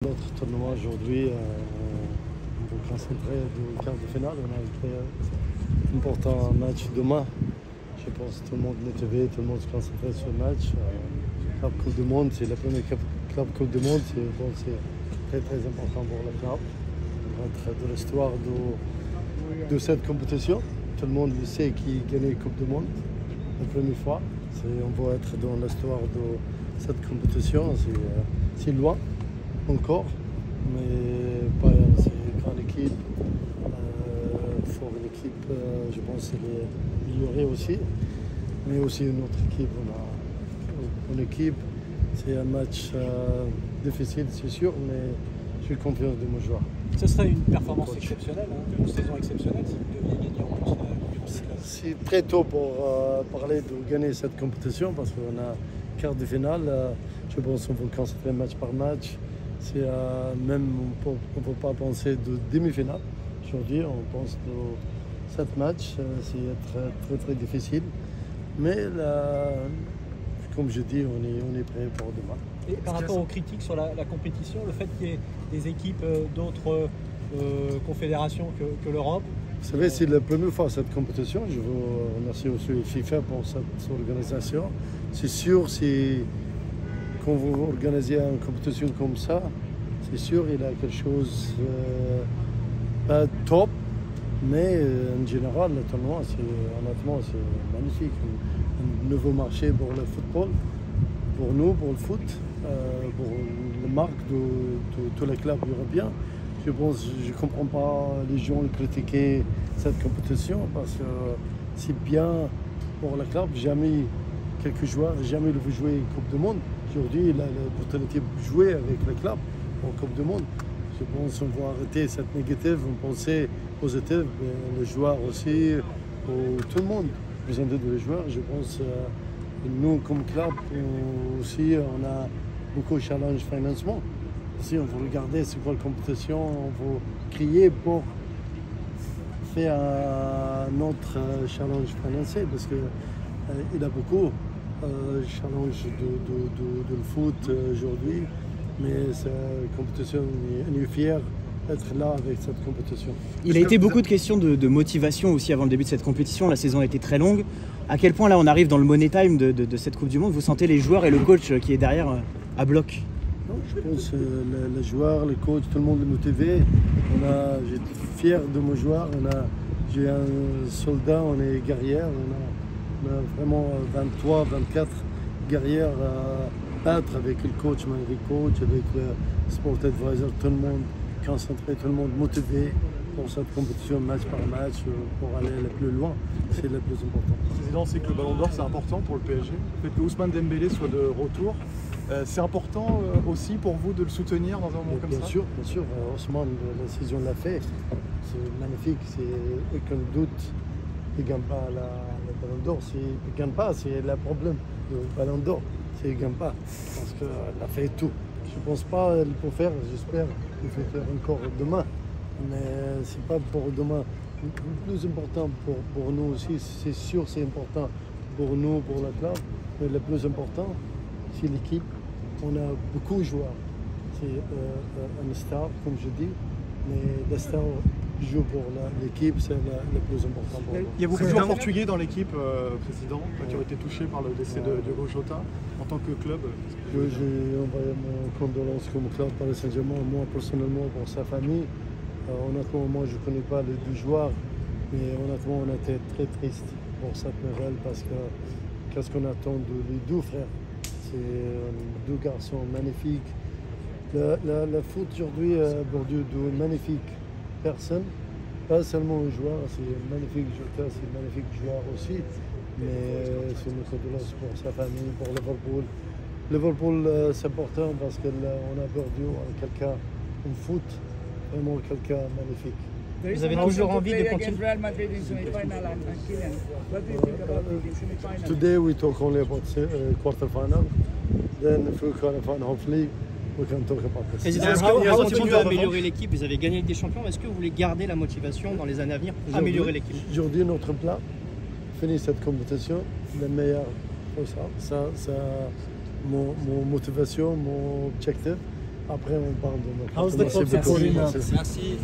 Notre tournoi aujourd'hui, on va concentrer du quart de finale. On a un très important match demain. Je pense que tout le monde est motivé, tout le monde se concentre sur le match. Club Coupe du Monde, c'est la première Club Coupe du Monde. C'est très important pour le club. On va être de l'histoire de cette compétition. Tout le monde sait qui gagne la Coupe du Monde la première fois. On va être dans l'histoire de cette compétition. C'est loin encore, mais Bayern c'est une grande équipe, fort une équipe, je pense qu'elle est améliorée aussi, mais aussi une autre équipe. On a une équipe, c'est un match difficile c'est sûr, mais j'ai confiance de mes joueurs. Ce serait une performance exceptionnelle, une saison exceptionnelle si vous deviez gagner en plus. C'est très tôt pour parler de gagner cette compétition parce qu'on a quart de finale. Je pense qu'on va concentrer match par match. Même on ne peut pas penser de demi-finale. Aujourd'hui, on pense de 7 matchs. C'est très difficile. Mais là, comme je dis, on est prêt pour demain. Et par rapport aux critiques sur la compétition, le fait qu'il y ait des équipes d'autres confédérations que l'Europe. Vous savez, c'est la première fois cette compétition. Je veux remercier aussi FIFA pour cette organisation. C'est sûr, quand vous organisez une compétition comme ça, c'est sûr il y a quelque chose pas top, mais en général le tournoi honnêtement c'est magnifique. Un nouveau marché pour le football, pour nous, pour le foot, pour la marque de tous les clubs européens. Je ne comprends pas les gens critiquer cette compétition parce que c'est bien pour le club. Jamais quelques joueurs, jamais le veut jouer une Coupe du Monde. Aujourd'hui, il a l'opportunité de jouer avec le club en Coupe du Monde. Je pense qu'on va arrêter cette négative, on pensait positive, les joueurs aussi, tout le monde. Besoin de les joueurs. Je pense nous, comme club, aussi, on a beaucoup de challenges financement. Si on va regarder c'est quoi la compétition, on va crier pour faire un autre challenge financier parce qu'il a beaucoup challenge de le foot aujourd'hui, mais cette compétition, on est fiers d'être là avec cette compétition. Il a été beaucoup de questions de motivation aussi avant le début de cette compétition. La saison a été très longue. À quel point là on arrive dans le money time de cette Coupe du Monde, vous sentez les joueurs et le coach qui est derrière à bloc? Non, je pense que les joueurs, les coachs, tout le monde est motivé. J'étais fier de mes joueurs. J'ai un soldat, on est guerrière. On a vraiment 23, 24 guerrières à battre avec le coach, magnifique coach, avec le sport advisor, tout le monde concentré, tout le monde motivé pour cette compétition match par match pour aller le plus loin. C'est le plus important. Président, c'est que le Ballon d'Or c'est important pour le PSG. Le fait que Ousmane Dembélé soit de retour, c'est important aussi pour vous de le soutenir dans un moment comme ça? Bien sûr. Ousmane, la saison l'a fait. C'est magnifique, c'est aucun doute. Il ne gagne pas le Ballon d'Or. Il ne gagne pas, c'est le problème du Ballon d'Or. Il ne gagne pas parce qu'il a fait tout. Je ne pense pas qu'il peut faire, j'espère qu'il faut faire encore demain. Mais ce n'est pas pour demain. Le plus important pour nous aussi, c'est sûr c'est important pour nous, pour le club. Mais le plus important, c'est l'équipe. On a beaucoup de joueurs. C'est un star, comme je dis. Mais le star joue pour l'équipe, c'est le plus important pour nous. Il y a beaucoup de joueurs portugais dans l'équipe, président, qui ont été touchés par le décès de Diogo Jota. En tant que club, j'ai envoyé mon condoléances comme club Paris Saint-Germain, moi personnellement pour sa famille. Honnêtement, moi je ne connais pas les deux joueurs, mais honnêtement on était très triste pour cette nouvelle parce que qu'est-ce qu'on attend des deux frères? C'est deux garçons magnifiques. Le foot aujourd'hui bordé de magnifiques personnes, pas seulement les joueurs, c'est un magnifique Jota, c'est un magnifique joueur aussi, mais c'est une condoléance pour sa famille, pour Liverpool. Liverpool c'est important parce qu'on a perdu quelqu'un en foot, vraiment quelqu'un magnifique. Vous avez toujours envie de continuer? Today we talk only about quarter final, then if we qualify, hopefully we can talk about this. Président, est-ce que vous continuez à améliorer l'équipe? Vous avez gagné avec des champions. Est-ce que vous voulez garder la motivation dans les années à venir pour améliorer l'équipe? Aujourd'hui, notre plan, finir cette compétition, le meilleur pour ça. Ça, mon motivation, mon objectif. Après, on parle de notre How's the club Merci beaucoup. supporting? Merci. Merci.